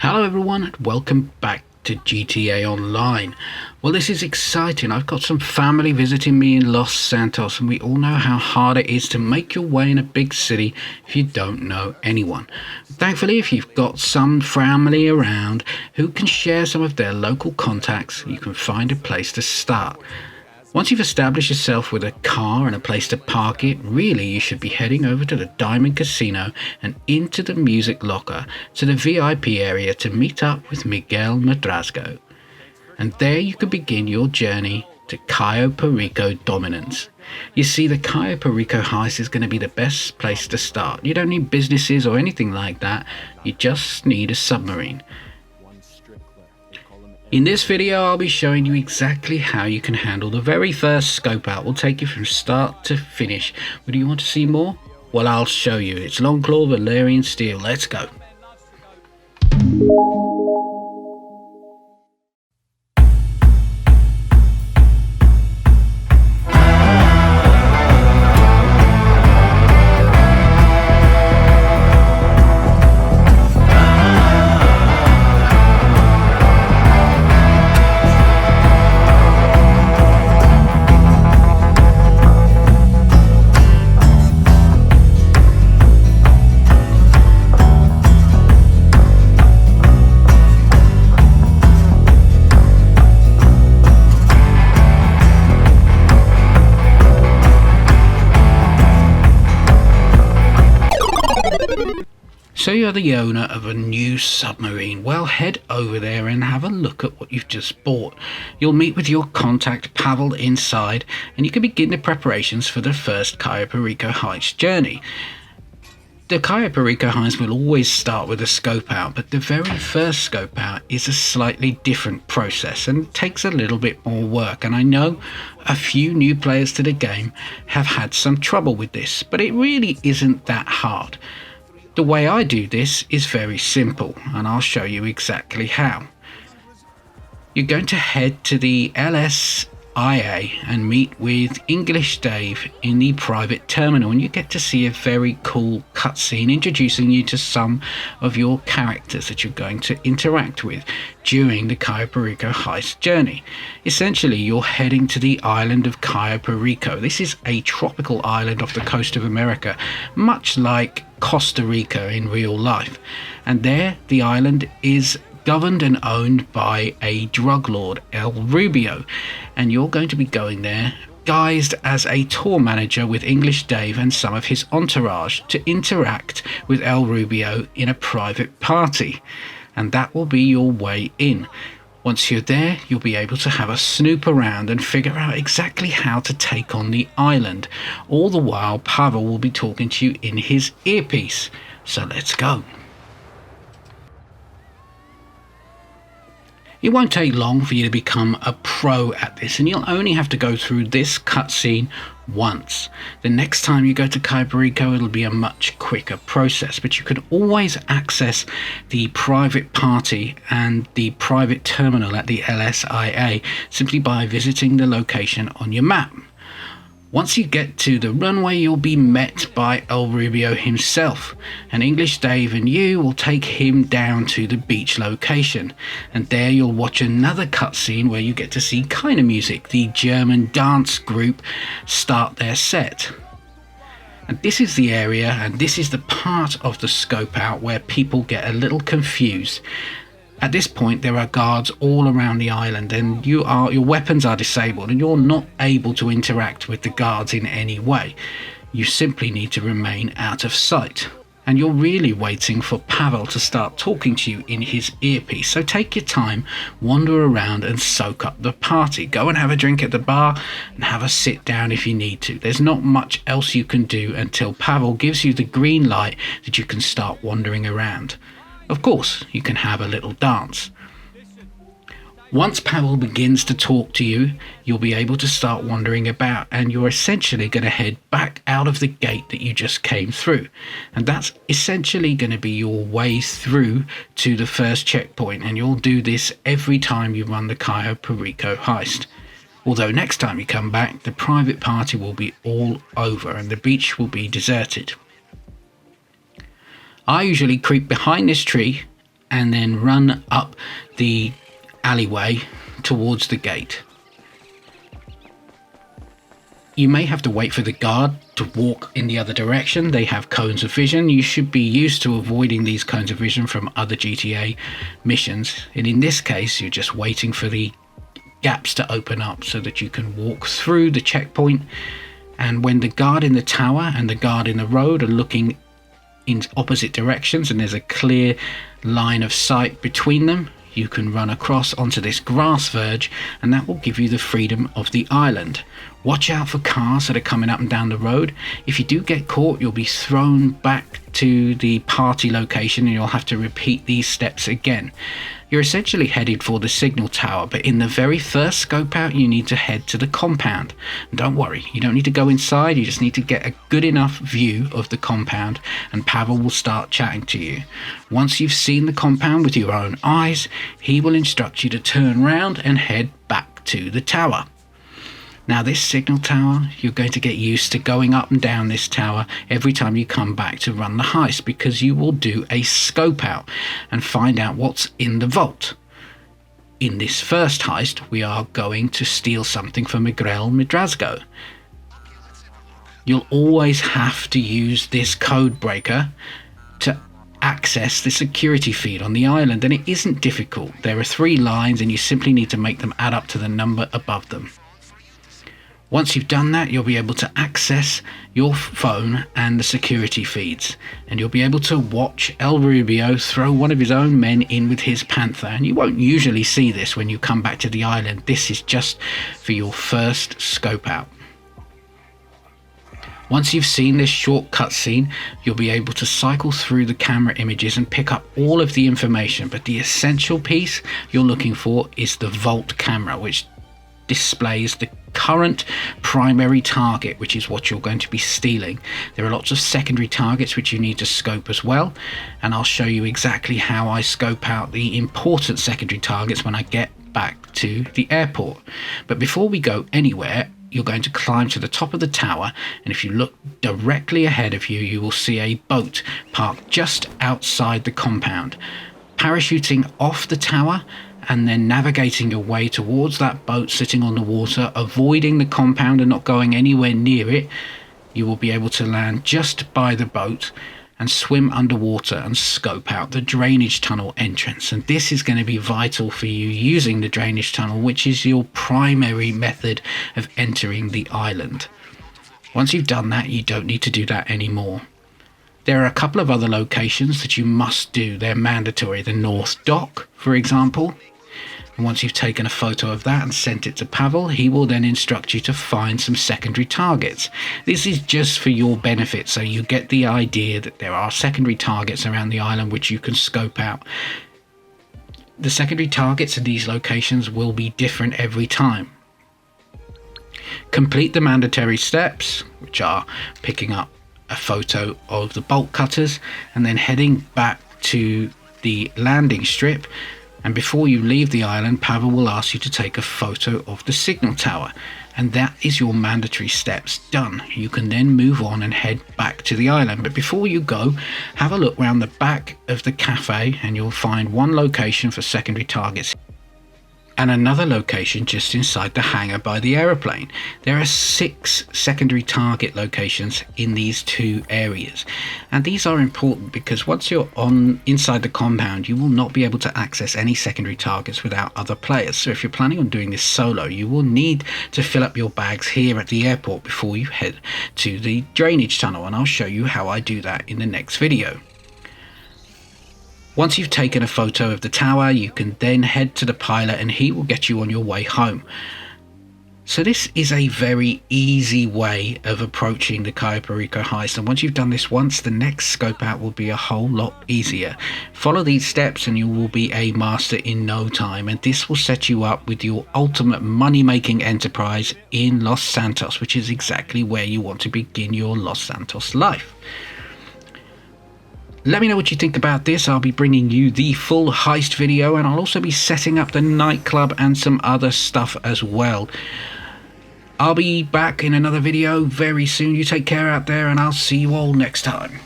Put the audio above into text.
Hello everyone and welcome back to GTA Online. Well, this is exciting. I've got some family visiting me in Los Santos, and we all know how hard it is to make your way in a big city if you don't know anyone. Thankfully, if you've got some family around who can share some of their local contacts, you can find a place to start. Once you've established yourself with a car and a place to park it, really you should be heading over to the Diamond Casino and into the music locker to the VIP area to meet up with Miguel Madrasco. And there you can begin your journey to Cayo Perico dominance. You see, the Cayo Perico heist is going to be the best place to start. You don't need businesses or anything like that, you just need a submarine. In this video, I'll be showing you exactly how you can handle the very first scope out. We'll take you from start to finish. But do you want to see more? Well, I'll show you. It's longclawvalyriansteel. Let's go. So you're the owner of a new submarine. Well, head over there and have a look at what you've just bought. You'll meet with your contact Pavel inside, and you can begin the preparations for the first Cayo Perico heist journey. The Cayo Perico heist will always start with a scope out, but the very first scope out is a slightly different process and takes a little bit more work. And I know a few new players to the game have had some trouble with this, but it really isn't that hard. The way I do this is very simple, and I'll show you exactly how. You're going to head to the LSIA and meet with English Dave in the private terminal, and you get to see a very cool cutscene introducing you to some of your characters that you're going to interact with during the Cayo Perico heist journey. Essentially, you're heading to the island of Cayo Perico. This is a tropical island off the coast of America, much like Costa Rica in real life, and there the island is governed and owned by a drug lord, El Rubio, and you're going to be going there guised as a tour manager with English Dave and some of his entourage to interact with El Rubio in a private party, and that will be your way in. Once you're there, you'll be able to have a snoop around and figure out exactly how to take on the island. All the while, Pavel will be talking to you in his earpiece. So let's go. It won't take long for you to become a pro at this, and you'll only have to go through this cutscene once. The next time you go to Cayo Perico, it'll be a much quicker process, but you can always access the private party and the private terminal at the LSIA simply by visiting the location on your map. Once you get to the runway, you'll be met by El Rubio himself, and English Dave and you will take him down to the beach location, and there you'll watch another cutscene where you get to see Kind of Music, the German dance group, start their set. And this is the area, and this is the part of the scope out where people get a little confused. At this point, there are guards all around the island, and your weapons are disabled, and you're not able to interact with the guards in any way. You simply need to remain out of sight. And you're really waiting for Pavel to start talking to you in his earpiece. So take your time, wander around and soak up the party. Go and have a drink at the bar and have a sit down if you need to. There's not much else you can do until Pavel gives you the green light that you can start wandering around. Of course, you can have a little dance. Once Pavel begins to talk to you, you'll be able to start wandering about, and you're essentially going to head back out of the gate that you just came through. And that's essentially going to be your way through to the first checkpoint, and you'll do this every time you run the Cayo Perico heist. Although next time you come back, the private party will be all over and the beach will be deserted. I usually creep behind this tree and then run up the alleyway towards the gate. You may have to wait for the guard to walk in the other direction. They have cones of vision. You should be used to avoiding these cones of vision from other GTA missions. And in this case, you're just waiting for the gaps to open up so that you can walk through the checkpoint. And when the guard in the tower and the guard in the road are looking in opposite directions and there's a clear line of sight between them, you can run across onto this grass verge, and that will give you the freedom of the island. Watch out for cars that are coming up and down the road. If you do get caught, you'll be thrown back to the party location and you'll have to repeat these steps again. You're essentially headed for the signal tower, but in the very first scope out, you need to head to the compound. And don't worry, you don't need to go inside, you just need to get a good enough view of the compound, and Pavel will start chatting to you. Once you've seen the compound with your own eyes, he will instruct you to turn round and head back to the tower. Now this signal tower, you're going to get used to going up and down this tower every time you come back to run the heist, because you will do a scope out and find out what's in the vault. In this first heist, we are going to steal something from Miguel Madrasco. You'll always have to use this code breaker to access the security feed on the island, and it isn't difficult. There are 3 lines and you simply need to make them add up to the number above them. Once you've done that, you'll be able to access your phone and the security feeds, and you'll be able to watch El Rubio throw one of his own men in with his Panther. And you won't usually see this when you come back to the island. This is just for your first scope out. Once you've seen this short cutscene, you'll be able to cycle through the camera images and pick up all of the information, but the essential piece you're looking for is the vault camera, which displays the current primary target, which is what you're going to be stealing. There are lots of secondary targets which you need to scope as well, and I'll show you exactly how I scope out the important secondary targets when I get back to the airport. But before we go anywhere, you're going to climb to the top of the tower, and if you look directly ahead of you, you will see a boat parked just outside the compound. Parachuting off the tower and then navigating your way towards that boat sitting on the water, avoiding the compound and not going anywhere near it, you will be able to land just by the boat and swim underwater and scope out the drainage tunnel entrance. And this is going to be vital for you using the drainage tunnel, which is your primary method of entering the island. Once you've done that, you don't need to do that anymore. There are a couple of other locations that you must do. They're mandatory. The North Dock, for example. And once you've taken a photo of that and sent it to Pavel, he will then instruct you to find some secondary targets. This is just for your benefit, so you get the idea that there are secondary targets around the island which you can scope out. The secondary targets in these locations will be different every time. Complete the mandatory steps, which are picking up a photo of the bolt cutters and then heading back to the landing strip. And before you leave the island, Pavel will ask you to take a photo of the signal tower, and that is your mandatory steps done. You can then move on and head back to the island. But before you go, have a look round the back of the cafe and you'll find one location for secondary targets and another location just inside the hangar by the aeroplane. There are 6 secondary target locations in these 2 areas, and these are important because once you're inside the compound, you will not be able to access any secondary targets without other players. So if you're planning on doing this solo, you will need to fill up your bags here at the airport before you head to the drainage tunnel, and I'll show you how I do that in the next video. Once you've taken a photo of the tower, you can then head to the pilot and he will get you on your way home. So this is a very easy way of approaching the Cayo Perico heist, and once you've done this once, the next scope out will be a whole lot easier. Follow these steps and you will be a master in no time, and this will set you up with your ultimate money-making enterprise in Los Santos, which is exactly where you want to begin your Los Santos life. Let me know what you think about this. I'll be bringing you the full heist video, and I'll also be setting up the nightclub and some other stuff as well. I'll be back in another video very soon. You take care out there, and I'll see you all next time.